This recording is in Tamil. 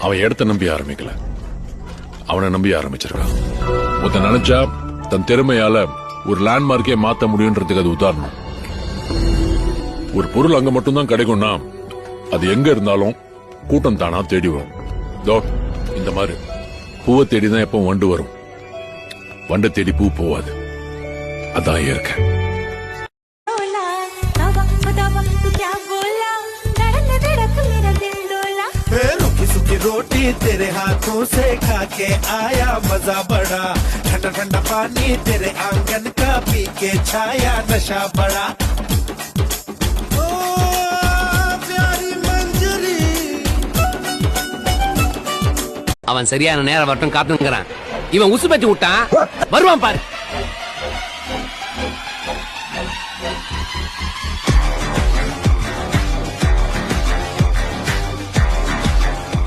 அவன் இடத்த நம்பி ஆரம்பிக்கல, அவனை நம்பி ஆரம்பிச்சிருக்கான். ஒருத்தன் நினைச்சா தன் திறமையால ஒரு லேண்ட்மார்க்கே மாத்த முடியுன்றதுக்கு அது உதாரணம். ஒரு பொருள் அங்க மட்டும்தான் கிடைக்கும்னா அது எங்க இருந்தாலும் கூட்டம் தானா தேடி வரும். இந்த மாதிரி பூவை தேடிதான் எப்ப வண்டு வரும், வண்டை தேடி பூ போவாது. அதான் இயற்கை. रोटी तेरे हाथों से खा के आया मजा बड़ा, ठंडा ठंडा पानी तेरे आंगन का पी के छाया नशा बड़ा. ओ प्यारी मंजरी. அவன் சரியான நேரம் வரட்டும் காத்துங்கிறான். இவன் உசு பத்தி விட்டான், வருவான் பாரு.